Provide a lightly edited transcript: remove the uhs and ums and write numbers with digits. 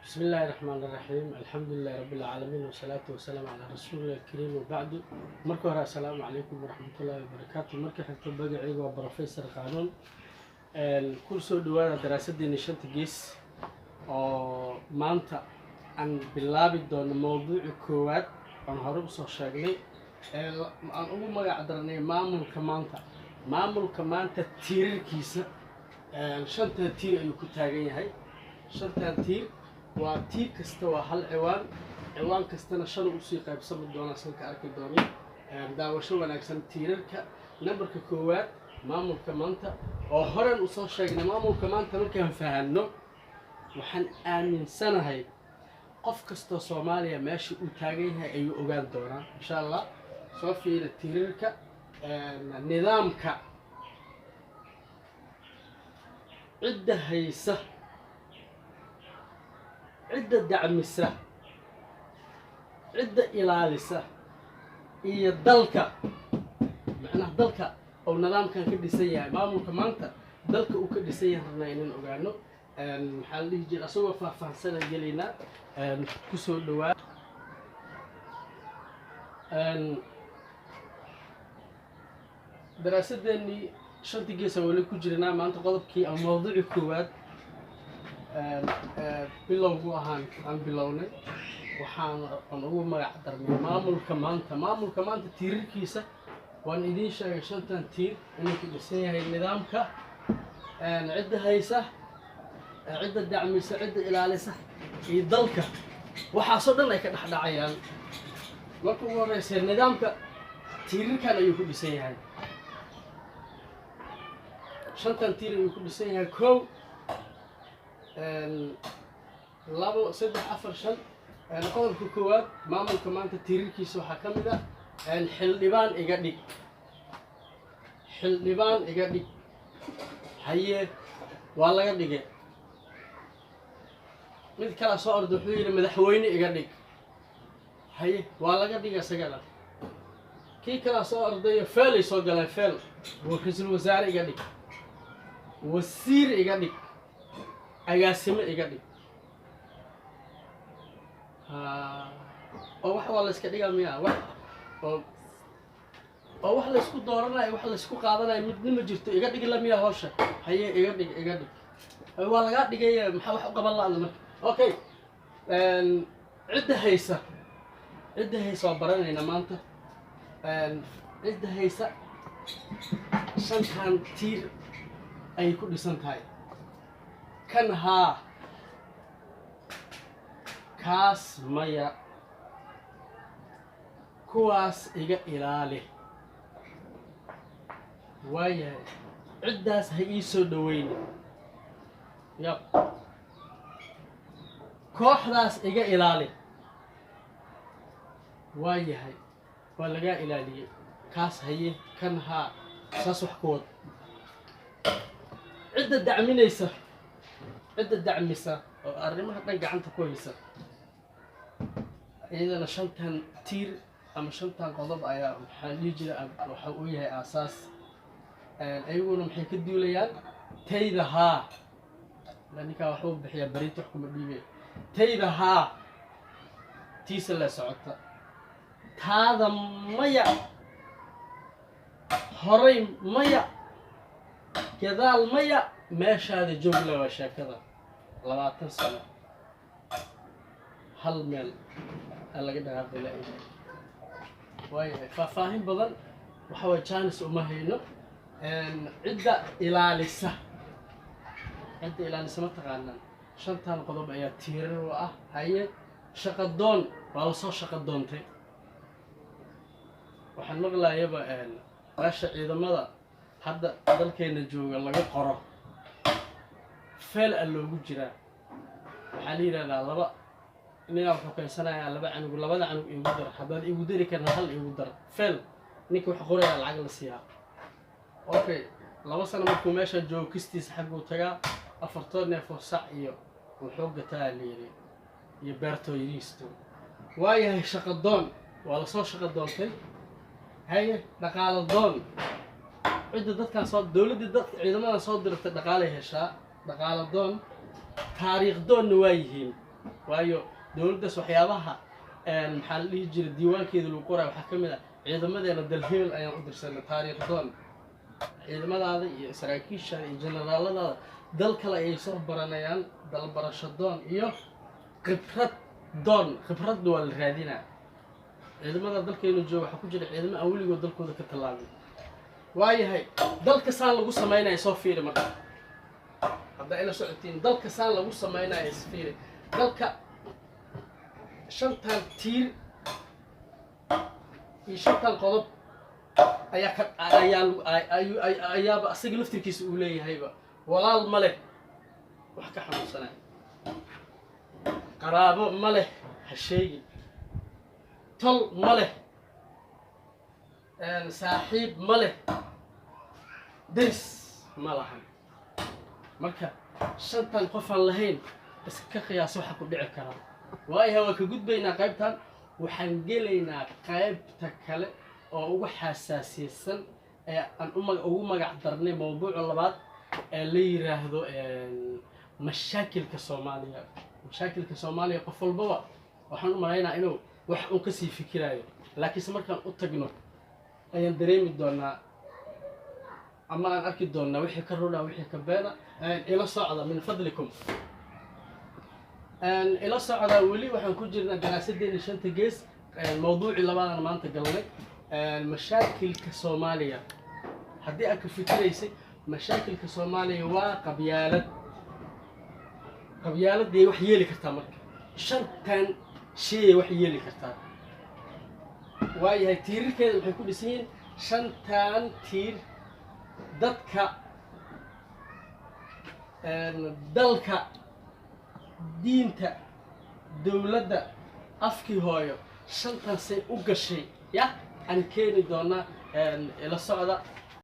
بسم الله الرحمن الرحيم الحمد لله رب العالمين والصلاة والسلام على رسول الله الكريم وبعد مركو السلام عليكم ورحمة الله وبركاته مركو حكتو بقعيق وبروفيسور قانون كل سو دوانا دراسة دي نشانت جيس مانتا عن بلابي دون موضوع كواد عن هروب سو شاقلي عن أول ما يعدرني مامل كمانتا تير كيسا شانتا تير أيو كتاقين هاي شانتا تير وتير كستوى هل عوان كستنا شنو موسيقى بسبب دونا سلك أركي دوني داوشوا ونكسن تيرك نبرك كوات مامو كمانتا وهرن وصل شيء مامو كمانتا مركهم فهنو وحن آمن سنة هاي قف كستو صوماليا ماشي وتاجيها أيو أوغان دونا إن شاء الله صوفي التيرك نظامك عدة هيسة عدة دعمسة عدة إلالسة هي الدلك معناه دلك أو نظام كان كدي سيء مامو كمانتا دلك وكدي سيء رناين أوغانو محل يجي أسوأ فهسنا جلينا كسر دواء دراسة دني شنتي جيسة ولا كجرنا ما أنت قلب كي الموضوع كواد bilowgu ahaan aan bilownay waxaan ugu magac darnay maamulka maanta tiirarkiisa waan idin sheegay shantan tiir inuu ku dhisan yahay nidaamka cidda haysa cidda dacmisa cidda ilaalisa iyo dalka waxaasoo dhan ay ka dhexdhacayaan marka ugu horeysa nidaamka tiirarkan ayuu ku dhisan yahay shantan tiir ayuu ku dhisan yahay kow labo saddex afar shan qodobka koowaad maamulka maanta tiirarkiisa waxaa ka mid ah xildhibaan iga dhig haye waa laga dhigay mid kala soo orda wuxuu yidhi madaxweyne iga dhig haye waa laga dhigay isagana kii kala soo ordayo feelay soo galeen feel ra-iisul wasaare iga dhig wasiir iga dhig agaasimo iga dhig oo wax waa la iska dhigaa miyaa wax oo wax la isku dooranayo wax la isku qaadanayo midnimo jirto iga dhig la miyaa hawsha haye iga dhig waa laga dhigay maxaa wax u qaban lahayd marka okay cidda haysa waa baranayna maanta cidda haysa shantan tiir ay ku dhisan tahay kan haa kaas maya kuwaas iga ilaali waayahay ciddaas ha ii soo dhaweyni yab kooxdaas iga ilaali waayahay waa lagaa ilaaliyey kaas haye kan haa saas wax ku wad cidda dacminaysa cidda dacmisa oo arrimaha dhan gacanta ku haysa iyadana shantan tiir ama shantan qodob ayaa waxaa dhihi jira waxa uu yahay aasaas ayaguna maxay ka duulayaan tayda haa ninkaa waxuu bixiyaa barinta wax kuma dhiibay tayda haa tiisa la socota taada maya horay maya gadaal maya meeshaada joogla waa sheekada 20 sano hal meel laga dhaqaaqay la ilaa way faahfaahin badan waxa way chance uma hayno cidda ilaalisa ma taqaanaan shantan qodob ayaa tiirar u ah haye shaqo doon waa la soo shaqo doontay waxaan maqlaayaba raasha ciidamada hadda dalkeena jooga laga qoro feel loogu jiraa waxaa la yiraahdaa laba ninka wuxuu kaysanayaa laba canug labada canug igu dar haddaad igu dari karna hal igu dar feel ninka wax qoraya lacag la siiyaa okay laba sano markuu meesha joogo kistiisa xaguu tagaa afartood neef oo sac iyo wuxuu gataa leeyahay iyo beertooydiisto waayahay shaqo doon waa la soo shaqo doontay haye dhaqaale doon cidda dadkan soo dawladda dadka ciidamada soo dirtay dhaqaale heshaa dhaqaale doon taariikh doonna waa yihiin waayo dowladdaas waxyaabaha maxaa la dhihi jiray diiwaankeeda lagu qorayo waxaa ka mid ah ciidamadeena dal hebel ayaan u dirsanay taariikh doon ciidamadaada iyo saraakiishaada iyo generaaladaada dal kale ayay soo baranayaan dal barasho doon iyo khibrad doon khibradda waa la raadinaa ciidamada dalkeenu jooga waxaa ku jira ciidamo aan weligood dalkooda ka tallaabin waayahay dalka saan lagu samaynayo soo fiiri marka haddaa ila socotiin dalka saan lagu samaynayo isfiiri dalka shantan tiir iyo shantan qodob ayaaba asaga laftirkiisa uu leeyahayba walaal ma leh wax ka xanuunsanay qaraabo ma leh ha sheegin tol ma leh saaxiib ma leh deris ma lahan marka shantan qof aan lahayn iska qiyaas waxa ku dhici karaa waayahay waa ka gudbaynaa qaybtan waxaan gelaynaa qaybta kale oo ugu xasaasiysan ee aan ugu magac darnay mawduuca labaad ee la yiraahdo mashaakilka Soomaaliya mashaakilka Soomaaliya qof walba waxaan u maleynaa inuu wax uu ka sii fikirayo laakiin markaan u tagno ayaan dareemi doonaa ama aan arki doonaa wixii ka runa wixii ka beena ila socda min fadlikum ila socda weli waxaan ku jirnaa daraasadeena shanta gees mawduuci labaadana maanta galnay mashaakilka Soomaaliya haddii aad ka fikiraysay mashaakilka Soomaaliya waa qabyaaladii wax yeeli kartaa marka shantan shay wax yeeli kartaa waayahay tiirarkeeda waxay ku dhisan yihiin shantan tiir dadka dalka diinta dowladda afkii hooyo shantan say u gashay ya aan keeni doonaa ila socda